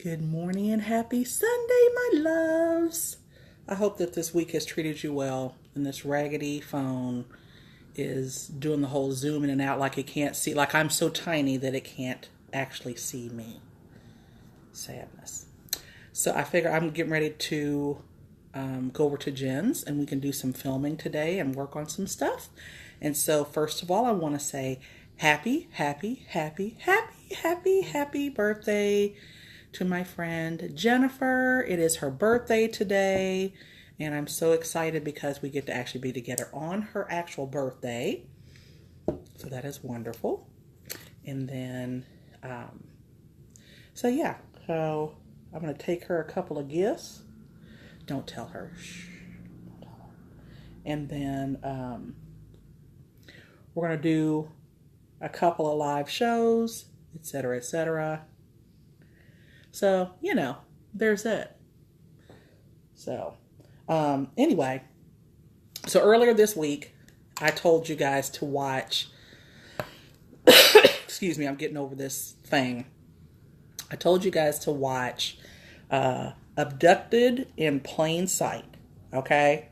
Good morning and happy Sunday, my loves. I hope that this week has treated you well and this raggedy phone is doing the whole zoom in and out like it can't see, like I'm so tiny that it can't actually see me. Sadness. So I figure I'm getting ready to go over to Jen's and we can do some filming today and work on some stuff. And so first of all, I want to say happy birthday to my friend Jennifer. It is her birthday today, and I'm so excited because we get to actually be together on her actual birthday. So that is wonderful. And then, so I'm going to take her a couple of gifts. Don't tell her. Shh. Don't tell her. And then we're going to do a couple of live shows, etc., etc. So, there's it. So, anyway, so earlier this week, I told you guys to watch, excuse me, I'm getting over this thing. I told you guys to watch Abducted in Plain Sight, okay?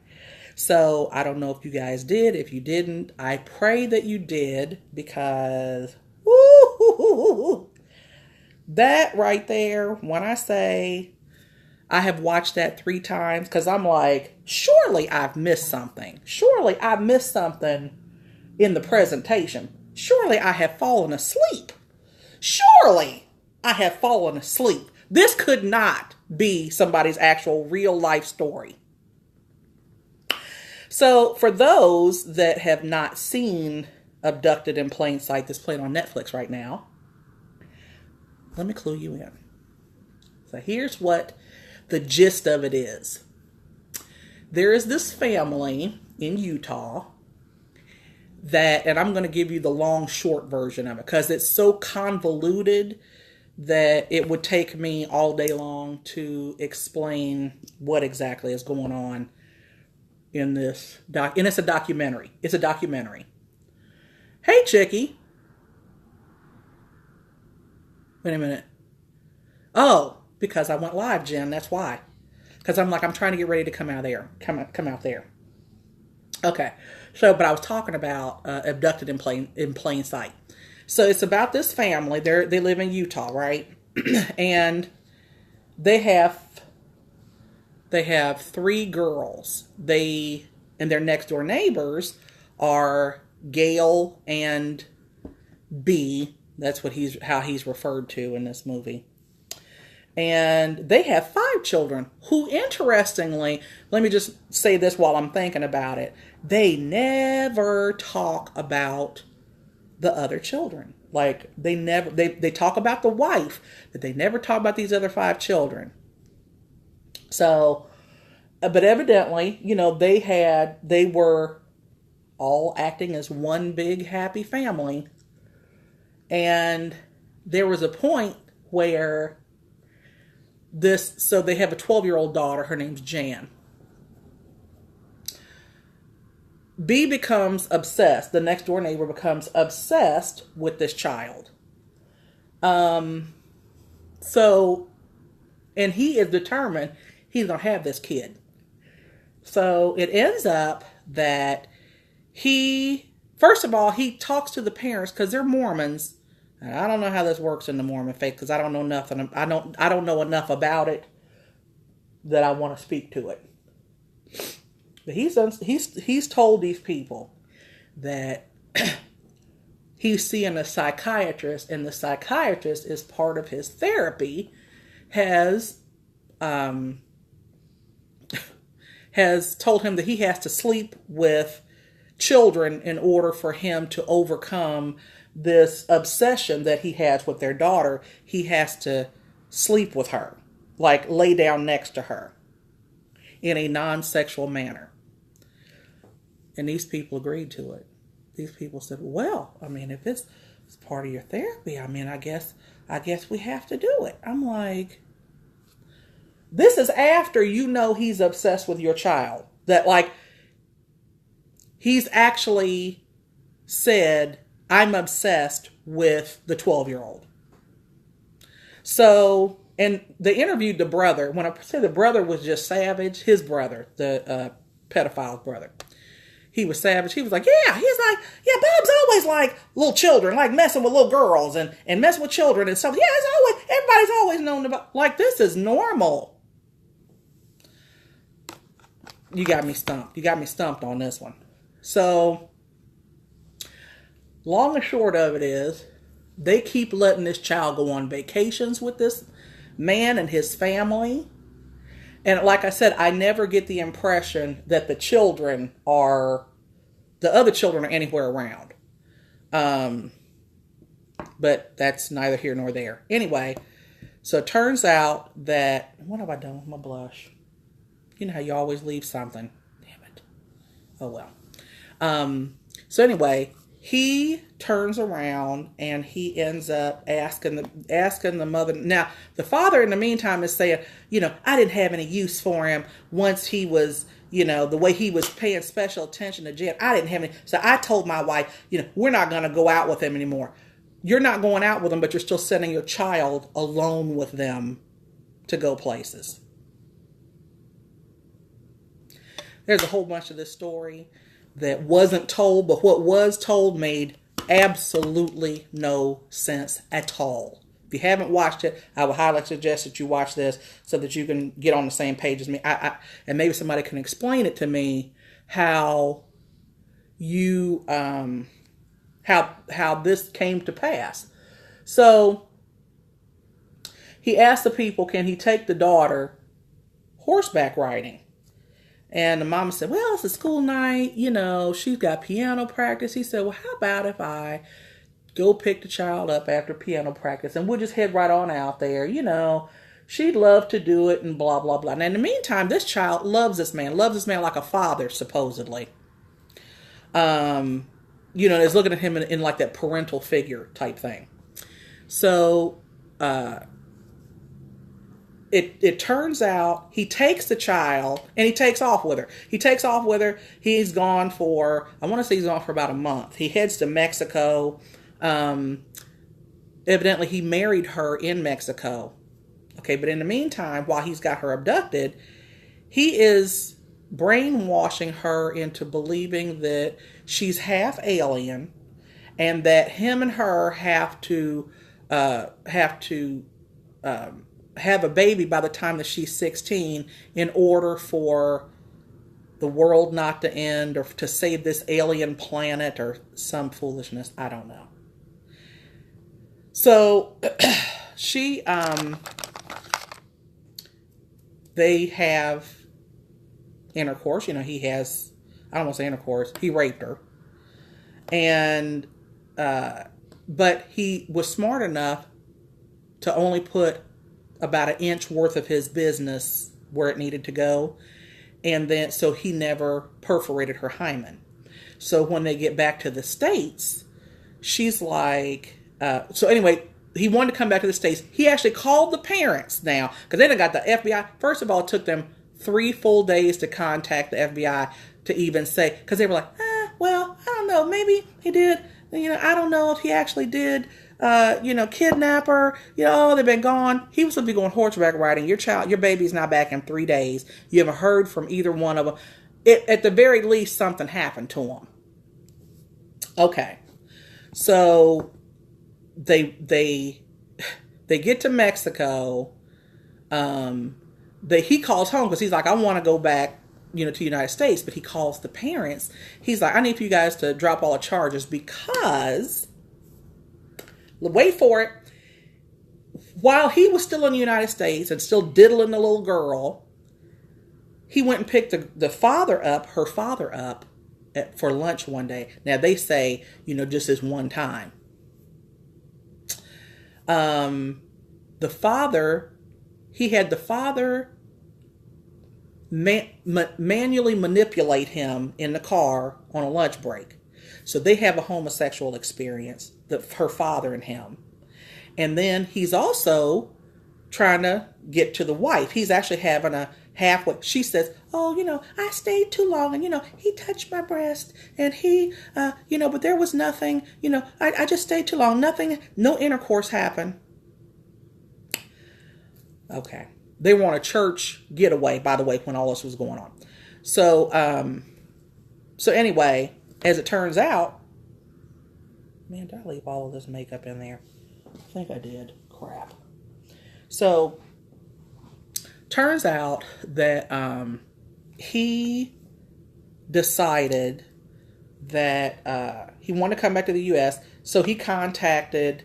So, I don't know if you guys did. If you didn't, I pray that you did because, woo, that right there, when I say I have watched that 3 times, because I'm like, surely I've missed something. Surely I've missed something in the presentation. Surely I have fallen asleep. Surely I have fallen asleep. This could not be somebody's actual real life story. So for those that have not seen Abducted in Plain Sight, that's playing on Netflix right now, let me clue you in. So here's what the gist of it is. There is this family in Utah that, and I'm going to give you the long, short version of it because it's so convoluted that it would take me all day long to explain what exactly is going on in this and it's a documentary. It's a documentary. Hey, Chickie. Wait a minute. Oh, because I went live, Jen. That's why. Because I'm trying to get ready to come out there. Come out there. Okay. So, but I was talking about Abducted in Plain Sight. So it's about this family. They live in Utah, right? And they have 3 girls. And their next door neighbors are Gail and B. That's how he's referred to in this movie. And they have 5 children who, interestingly, let me just say this while I'm thinking about it. They never talk about the other children. Like they talk about the wife, but they never talk about these other 5 children. So, but evidently, they were all acting as one big happy family. And there was a point where so they have a 12-year-old daughter. Her name's Jan. B becomes obsessed. The next door neighbor becomes obsessed with this child. So, and he is determined he's going to have this kid. So it ends up that first of all, he talks to the parents because they're Mormons. And I don't know how this works in the Mormon faith because I don't know nothing. I don't know enough about it that I want to speak to it. But he's told these people that he's seeing a psychiatrist, and the psychiatrist, is part of his therapy, has told him that he has to sleep with children in order for him to overcome this obsession that he has with their daughter. He has to sleep with her, like lay down next to her in a non-sexual manner. And these people agreed to it. These people said, well, if it's part of your therapy, I guess we have to do it. I'm like, this is after he's obsessed with your child. That he's actually said, I'm obsessed with the 12-year-old. So, And they interviewed the brother. When I say the brother was just savage, his brother, the pedophile's brother, he was savage. He was like, yeah, he's like, yeah, Bob's always like little children, like messing with little girls and messing with children and stuff. Yeah, everybody's always known about, like, this is normal. You got me stumped. You got me stumped on this one. So, long and short of it is, they keep letting this child go on vacations with this man and his family. And like I said, I never get the impression that the other children are anywhere around. But that's neither here nor there. Anyway, so it turns out that, what have I done with my blush? You know how you always leave something. Damn it. Oh well. So anyway, he turns around and he ends up asking the mother. Now, the father in the meantime is saying, I didn't have any use for him once he was, the way he was paying special attention to Jen. I didn't have any. So I told my wife, we're not going to go out with him anymore. You're not going out with him, but you're still sending your child alone with them to go places. There's a whole bunch of this story that wasn't told, but what was told made absolutely no sense at all. If you haven't watched it, I would highly suggest that you watch this so that you can get on the same page as me. And maybe somebody can explain it to me how you how this came to pass. So he asked the people, can he take the daughter horseback riding? And the mama said, well, it's a school night, she's got piano practice. He said, well, how about if I go pick the child up after piano practice and we'll just head right on out there, she'd love to do it and blah, blah, blah. And in the meantime, this child loves this man like a father, supposedly. Is looking at him in like that parental figure type thing. So, It turns out he takes the child and he takes off with her. He's gone for, I want to say he's gone for about a month. He heads to Mexico. Evidently he married her in Mexico. Okay, but in the meantime, while he's got her abducted, he is brainwashing her into believing that she's half alien and that him and her have to have a baby by the time that she's 16 in order for the world not to end or to save this alien planet or some foolishness. I don't know. So they have intercourse. He has, I don't want to say intercourse, he raped her. And, but he was smart enough to only put about an inch worth of his business where it needed to go. And then, so he never perforated her hymen. So when they get back to the States, she's like, so anyway, he wanted to come back to the States. He actually called the parents now, because they done got the FBI. First of all, it took them 3 full days to contact the FBI to even say, because they were like, well, I don't know, maybe he did, I don't know if he actually did, kidnap her, they've been gone. He was supposed to be going horseback riding. Your baby's not back in 3 days. You haven't heard from either one of them. At the very least, something happened to him. Okay. So they get to Mexico. He calls home because he's like, I want to go back, to the United States, but he calls the parents. He's like, I need for you guys to drop all the charges because, wait for it, while he was still in the United States and still diddling the little girl, he went and picked her father up for lunch one day. Now they say, just this one time. He had the father manually manipulate him in the car on a lunch break. So they have a homosexual experience, her father and him. And then he's also trying to get to the wife. He's actually having a halfway. She says, oh, I stayed too long and, he touched my breast and he, but there was nothing, I just stayed too long. Nothing, no intercourse happened. Okay. They were on a church getaway, by the way, when all this was going on. So anyway, as it turns out, man, did I leave all of this makeup in there? I think I did. Crap. So, turns out that he decided that he wanted to come back to the U.S., so he contacted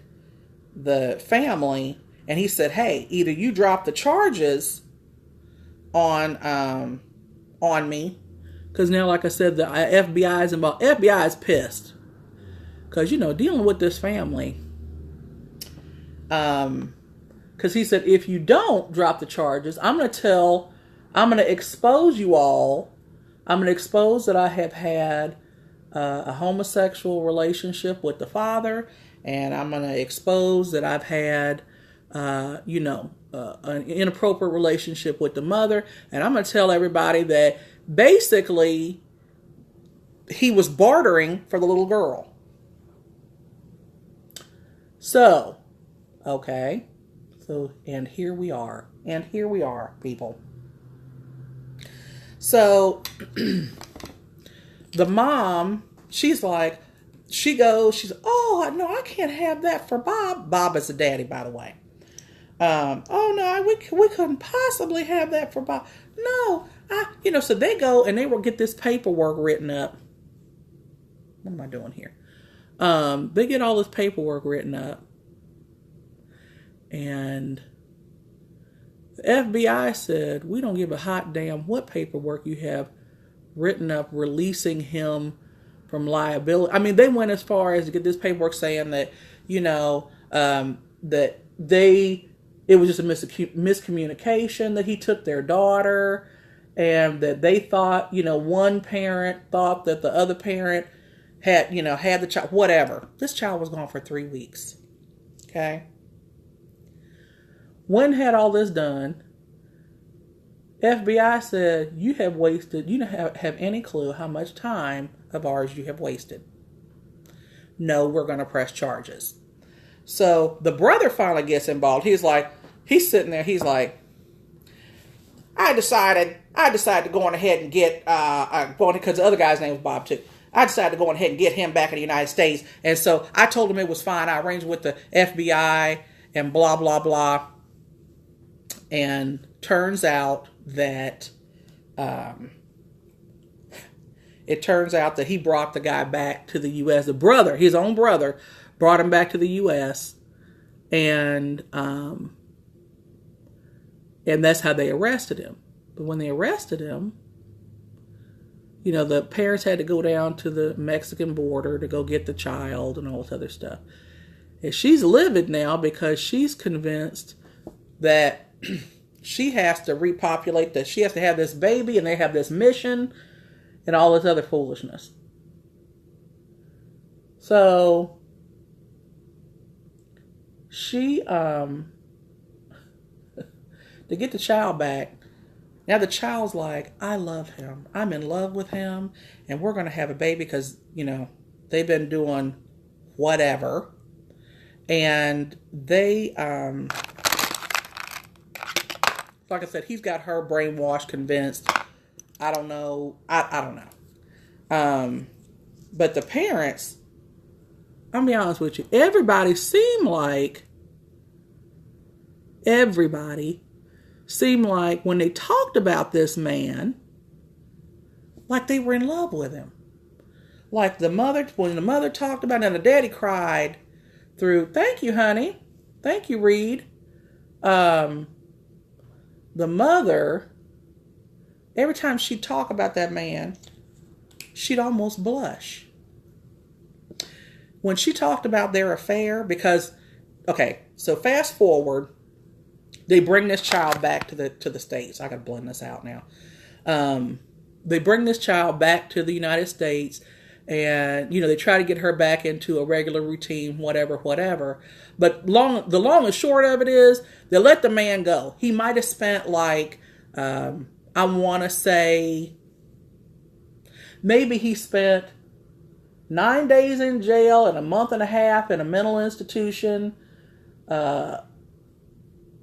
the family, and he said, hey, either you drop the charges on me, because now, like I said, the FBI is involved. FBI is pissed. Because, dealing with this family. Because he said, if you don't drop the charges, I'm going to expose you all. I'm going to expose that I have had a homosexual relationship with the father. And I'm going to expose that I've had, an inappropriate relationship with the mother. And I'm going to tell everybody that basically he was bartering for the little girl. So, okay. So, and here we are. And here we are, people. So, the mom, she's like, oh, no, I can't have that for Bob. Bob is the daddy, by the way. Oh, no, we couldn't possibly have that for Bob. No, so they go and they will get this paperwork written up. What am I doing here? They get all this paperwork written up. And the FBI said, we don't give a hot damn what paperwork you have written up releasing him from liability. I mean, they went as far as to get this paperwork saying that, that it was just a miscommunication, that he took their daughter, and that they thought, one parent thought that the other parent had the child, whatever. This child was gone for 3 weeks. Okay. When had all this done, FBI said, you have wasted, you don't have any clue how much time of ours you have wasted. No, we're going to press charges. So the brother finally gets involved. He's sitting there, he's like, I decided to go on ahead and get, because the other guy's name was Bob too. I decided to go on ahead and get him back in the United States. And so I told him it was fine. I arranged with the FBI and blah, blah, blah. And turns out that he brought the guy back to the U.S. The brother, his own brother, brought him back to the U.S. And that's how they arrested him. But when they arrested him, the parents had to go down to the Mexican border to go get the child and all this other stuff. And she's livid now because she's convinced that she has to repopulate, that she has to have this baby and they have this mission and all this other foolishness. So she, to get the child back, now the child's like, I love him. I'm in love with him. And we're going to have a baby because, they've been doing whatever. And they, like I said, he's got her brainwashed, convinced. I don't know. I don't know. But the parents, I'll be honest with you, everybody seemed like when they talked about this man, like they were in love with him. Like when the mother talked about it and the daddy cried through, thank you, honey. Thank you, Reed. The mother, every time she'd talk about that man, she'd almost blush. When she talked about their affair, because, okay, so fast forward, they bring this child back to the States. I gotta blend this out now. They bring this child back to the United States, and they try to get her back into a regular routine, whatever. But the long and short of it is, they let the man go. He might have spent I want to say, maybe he spent 9 days in jail and a month and a half in a mental institution.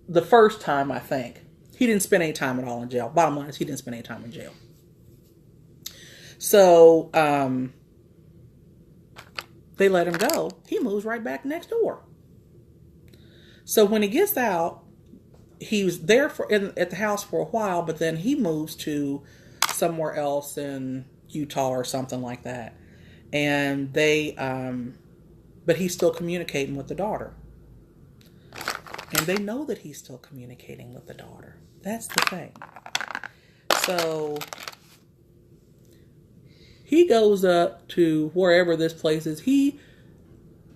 the first time, I think. He didn't spend any time at all in jail. Bottom line is he didn't spend any time in jail. So, they let him go. He moves right back next door. So when he gets out, he was there at the house for a while, but then he moves to somewhere else in Utah or something like that. And but he's still communicating with the daughter. And they know that he's still communicating with the daughter. That's the thing. So he goes up to wherever this place is. He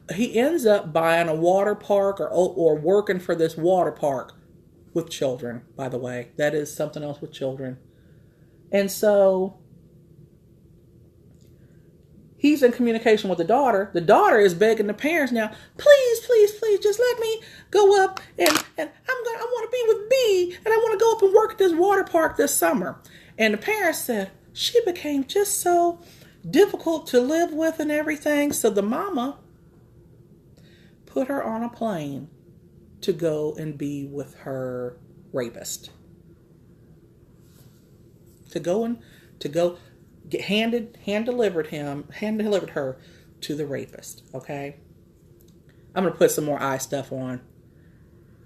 ends up buying a water park or working for this water park with children, by the way. That is something else with children. And so he's in communication with the daughter. The daughter is begging the parents now, please, please, please, just let me go up and I want to be with B and I want to go up and work at this water park this summer. And the parents said, she became just so difficult to live with and everything. So the mama put her on a plane to go and be with her rapist. To go get hand delivered her to the rapist. Okay. I'm gonna put some more eye stuff on.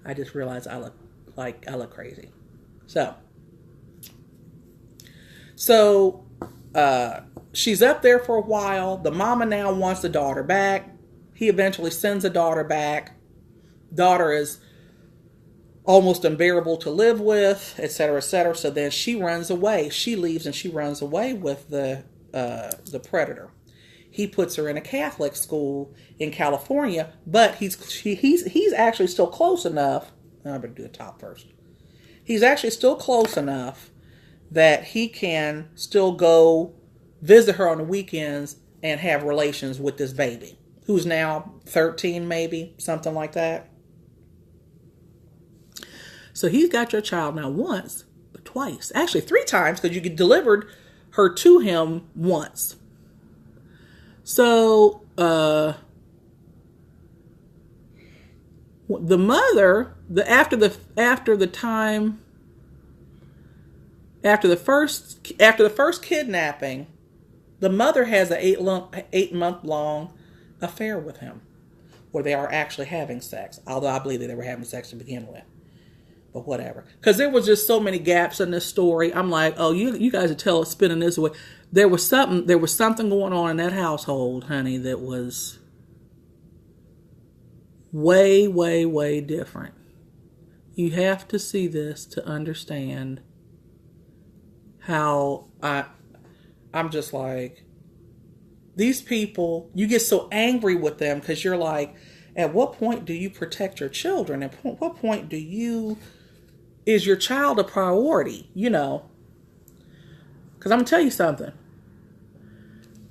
I just realized I look crazy. So she's up there for a while. The mama now wants the daughter back. He eventually sends the daughter back. Daughter is almost unbearable to live with, etc., etc. So then she runs away. She leaves and she runs away with the predator. He puts her in a Catholic school in California, but he's actually still close enough. I better do the top first. He's actually still close enough that he can still go visit her on the weekends and have relations with this baby, who's now 13, maybe, something like that. So he's got your child not once, but twice. Actually, 3 times, because you delivered her to him once. So the mother, after the first kidnapping, the mother has an 8-month-long affair with him, where they are actually having sex. Although I believe that they were having sex to begin with. But whatever. Because there was just so many gaps in this story. I'm like, oh, you guys are spinning this away. There was something going on in that household, honey, that was way, way, way different. You have to see this to understand how I'm just like, these people, you get so angry with them because you're like, at what point do you protect your children? At what point is your child a priority? You know, because I'm going to tell you something.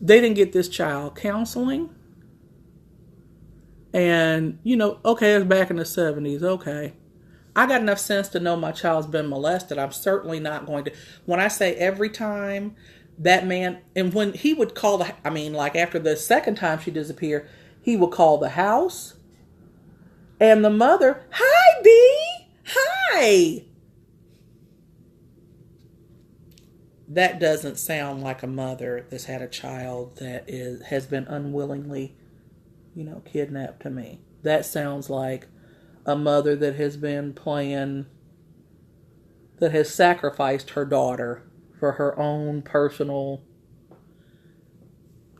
They didn't get this child counseling. And, okay, it's back in the 70s. Okay. I got enough sense to know my child's been molested. I'm certainly not going to. When I say every time that man, and when he would call after the second time she disappeared, he would call the house and the mother, hi, B, hi. That doesn't sound like a mother that's had a child that has been unwillingly, kidnapped to me. That sounds like a mother that has sacrificed her daughter for her own personal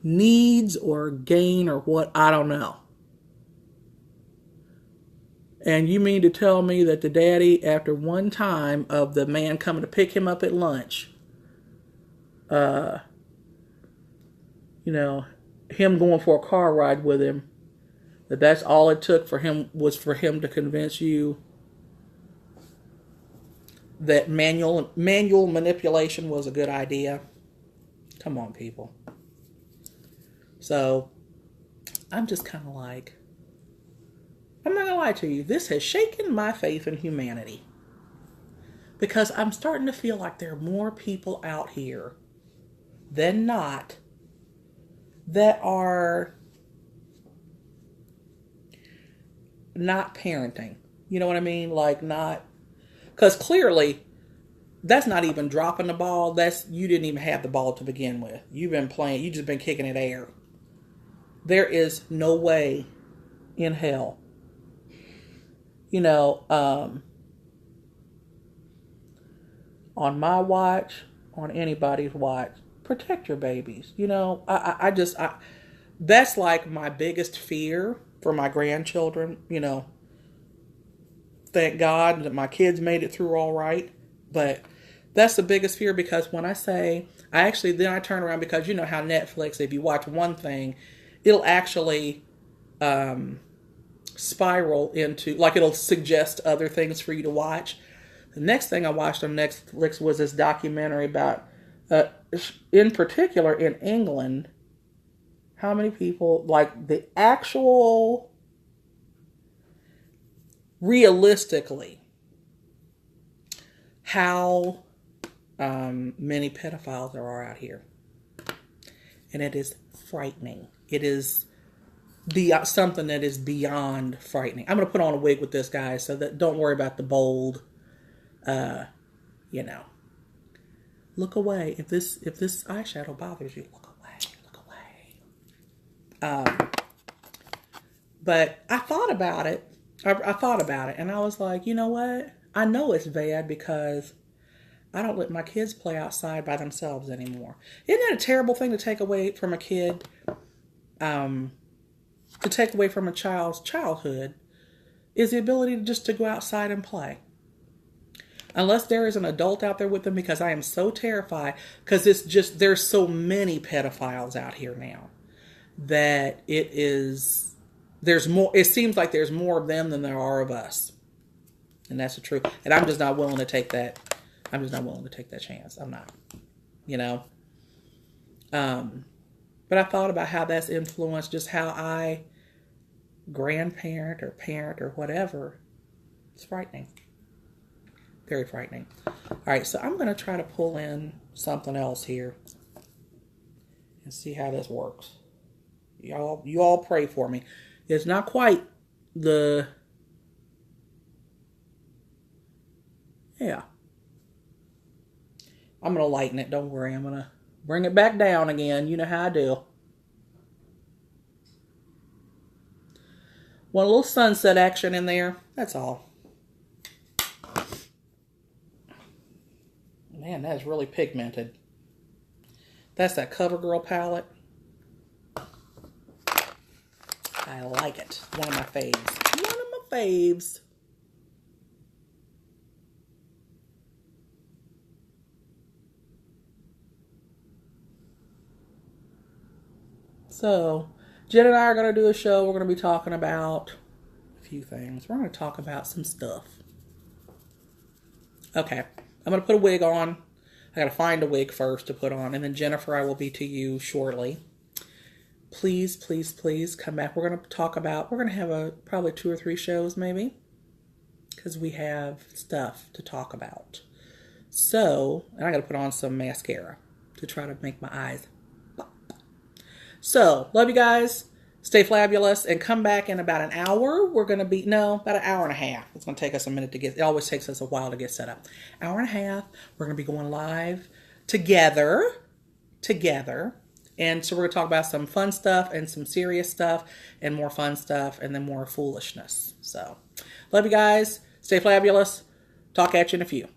needs or gain or what, I don't know. And you mean to tell me that the daddy, after one time of the man coming to pick him up at lunch, him going for a car ride with him, that's all it took for him to convince you that manual manipulation was a good idea? Come on, people. So I'm just kind of like, I'm not going to lie to you. This has shaken my faith in humanity. Because I'm starting to feel like there are more people out here than not that are not parenting. You know what I mean? Like not, because clearly that's not even dropping the ball. That's, you didn't even have the ball to begin with. You've been playing, you just been kicking it air. There is no way in hell, you know, on my watch, on anybody's watch, protect your babies. You know, that's like my biggest fear for my grandchildren. You know, thank God that my kids made it through all right. But that's the biggest fear, because when I say, then I turn around, because you know how Netflix, if you watch one thing, it'll actually spiral into, like, it'll suggest other things for you to watch. The next thing I watched on Netflix was this documentary about, in particular in England, how many people, like the actual, realistically, how many pedophiles there are out here. And it is frightening. It is something that is beyond frightening. I'm going to put on a wig with this, guys, so that don't worry about the bold, you know. Look away. If this eyeshadow bothers you, look away. Look away. But I thought about it. I thought about it, and I was like, you know what? I know it's bad because I don't let my kids play outside by themselves anymore. Isn't that a terrible thing to take away from a kid? To take away from a child's childhood is the ability to go outside and play. Unless there is an adult out there with them, because I am so terrified, because there's so many pedophiles out here now that there's more, it seems like there's more of them than there are of us. And that's the truth. And I'm just not willing to take that. I'm just not willing to take that chance. I'm not, you know. But I thought about how that's influenced just how I grandparent or parent or whatever. It's frightening. Very frightening. All right, so I'm going to try to pull in something else here and see how this works. You all pray for me. It's not quite the... Yeah. I'm going to lighten it. Don't worry. I'm going to bring it back down again. You know how I do. Want a little sunset action in there. That's all. Man, that is really pigmented. That's that CoverGirl palette. I like it. One of my faves. One of my faves. So, Jen and I are going to do a show. We're going to be talking about a few things. We're going to talk about some stuff. Okay. I'm going to put a wig on. I got to find a wig first to put on. And then Jennifer, I will be to you shortly. Please, please, please come back. We're going to have probably 2 or 3 shows maybe. Because we have stuff to talk about. So, and I got to put on some mascara to try to make my eyes pop. So, love you guys. Stay flabulous and come back in about an hour. We're going to be, about an hour and a half. It's going to take us a minute it always takes us a while to get set up. Hour and a half. We're going to be going live together. And so we're going to talk about some fun stuff and some serious stuff and more fun stuff and then more foolishness. So, love you guys. Stay flabulous. Talk at you in a few.